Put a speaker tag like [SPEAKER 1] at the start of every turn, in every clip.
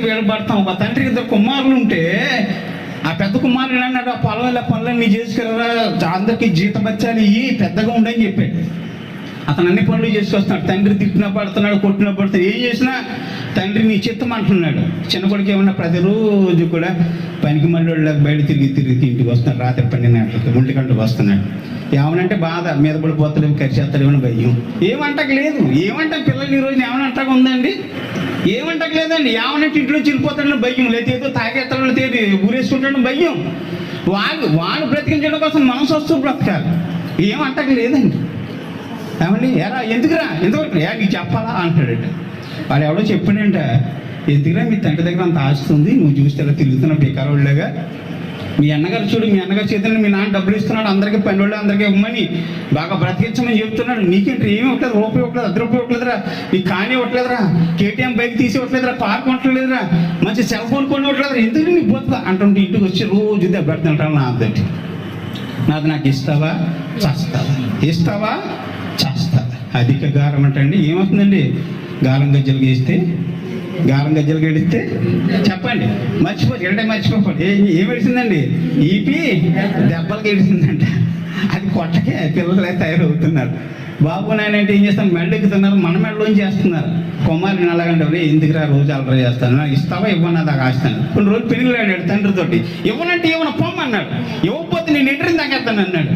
[SPEAKER 1] వీడబడతాం. ఒక తండ్రికి ఇద్దరు కుమారులు ఉంటే ఆ పెద్ద కుమారుడు అన్నాడు, ఆ పొలం పనులన్నీ చేసుకెళ్ళరా, అందరికీ జీతబత్యాలు ఇవి పెద్దగా ఉండని చెప్పాడు. అతను అన్ని పనులు చేసుకొస్తున్నాడు. తండ్రి తిట్టినా పడుతున్నాడు, కొట్టినా పడుతున్నాడు, ఏం చేసినా తండ్రి నీ చిత్తం అంటున్నాడు. చిన్న కొడుకు ఏమన్నా ప్రతిరోజు కూడా పనికి మళ్ళీ బయట తిరిగి ఇంటికి వస్తున్నాడు. రాత్రి 12 గంటలకు 1 గంటకు వస్తున్నాడు. ఏమనంటే బాధ, మీద పడిపోతాడు, కరిచేస్తాడేమని భయం. ఏమంటకు లేదు. ఏమంటా పిల్లలు ఈరోజు ఏమనంటాక ఉందండి? ఏమంటకు లేదండి. ఏమనంటే ఇంట్లో చిరిపోతాడని భయం, లేదేదో తాగేస్తాడని తేది ఊరేసుకుంటాడని భయం. వాడు బ్రతికించడం కోసం మనసు వస్తూ బ్రతకాలి. ఏమంటకు లేదండి. ఏమండి ఎరా ఎందుకురా ఎంతవరకు నీకు చెప్పాలా అంటాడట. వాడు ఎవడో చెప్పాడంట, ఎందుకురా మీ తండ్రి దగ్గర అంత ఆస్తుంది, నువ్వు చూస్తే ఎలా తిరుగుతున్నావు బేకారోళ్ళగా. మీ అన్నగారు చూడు, మీ అన్నగారు చేతుల్లో మీ నాన్న డబ్బులు ఇస్తున్నాడు, అందరికీ పని వాళ్ళు అందరికీ ఇవ్వమని బాగా బ్రతికించమని చెప్తున్నాడు. నీకేంటి ఏమి ఇవ్వట్లేదు, రూపాయి ఇవ్వట్లేదు, 10 రూపాయలు ఇవ్వట్లేదురా, నీకు కానీ ఇవ్వట్లేదురా, కేటీఎం బైక్ తీసి ఇవ్వట్లేదురా, పార్క్ కొట్టలేదురా, మంచి సెల్ ఫోన్ కొని ఇవ్వట్లేదురా, ఎందుకు నీకు పోతుందా అంటుంటే ఇంటికి వచ్చి రోజు దెబ్బెడుతుంటాను. నాకు ఇస్తావా చేస్తావా, ఇస్తావా చేస్తా. అధిక గారం అంటండి ఏమవుతుందండి? గాలం గజ్జలు గేస్తే, గాలం గజ్జలు గడిస్తే చెప్పండి, మర్చిపోకండి. ఏం ఏడిసిందండి? ఈపి దెబ్బలకి ఏడిసిందంట. అది కొట్టకే పిల్లలు తయారవుతున్నారు. బాబు నాయన అంటే ఏం చేస్తాను, మెడెక్కుతున్నారు, మన మెడలోంచి చేస్తున్నారు. కుమారుని అలాగంటే ఎందుకురా రోజు అలరా చేస్తాను, నాకు ఇస్తావా ఇవ్వను దాకా ఆస్తాను. కొన్ని రోజులు పెనుగులు ఆడాడు తండ్రితోటి, ఇవ్వనంటే ఇవ్వను పొమ్మన్నాడు. ఇవ్వకపోతే నేను ఎంటరీని తాగేస్తాను అన్నాడు.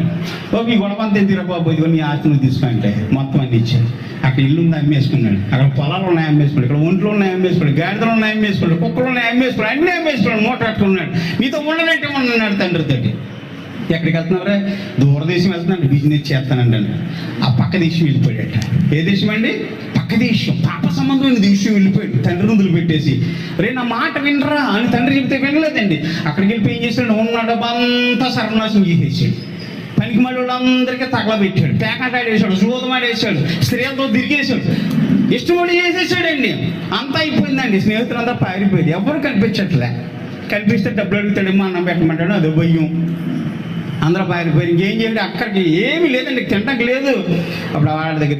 [SPEAKER 1] ఈ గొడవంతా ఎందుకురా బాబు, ఇదిగో నీ ఆస్తి నువ్వు తీసుకుంటే మొత్తం అన్ని ఇచ్చాడు. అక్కడ ఇల్లు ఉంది అమ్మేసుకున్నాడు, అక్కడ పొలాలు ఉన్నాయి అమ్మేసుకున్నాడు, ఇక్కడ ఒంట్లో ఉన్నాయి అమ్మేసుకున్నాడు, గాడిదలు ఉన్నాయి అమ్మేసుకున్నాడు, కుక్కలు ఉన్నాయి అమ్మేసుకున్నాడు, అన్నీ అమ్మేసుకున్నాడు, మూట కట్టుకున్నాడు. నీతో ఉండనంటే ఉండన్నాడు తండ్రితోటి. ఎక్కడికి వెళ్తున్నారా? దూరదేశం వెళ్తున్నాడు, బిజినెస్ చేస్తానండి. ఆ పక్క దేశం వెళ్ళిపోయాడట. ఏ దేశం అండి? పక్క దేశం, పాప సంబంధమైన దేశం వెళ్ళిపోయాడు. తండ్రి ముందులు పెట్టేసి, రే నా మాట వినరా అని తండ్రి చెప్తే వినలేదండి. అక్కడికి వెళ్ళిపోయి ఏం చేశాడు? ఉన్న డబ్బంతా సర్వనాశనం చేసేసాడు. పనికి మళ్ళీ వాళ్ళందరికీ తగలబెట్టాడు, పేకాటాడేసాడు, జూదమాడేసాడు, స్త్రీలతో తిరిగేసాడు, ఇష్టపడి చేసేసాడండి. అంతా అయిపోయిందండి. స్నేహితులంతా పారిపోయింది, ఎవరు కనిపించట్లే. కనిపిస్తే డబ్బులు అడుగుతాడేమో, అన్నం పెట్టమంటాడు, అదో భయం. అందరూ పారిపోయి ఇంకేం చేయండి, అక్కడికి ఏమీ లేదండి, తింటానికి లేదు. అప్పుడు వాళ్ళ దగ్గర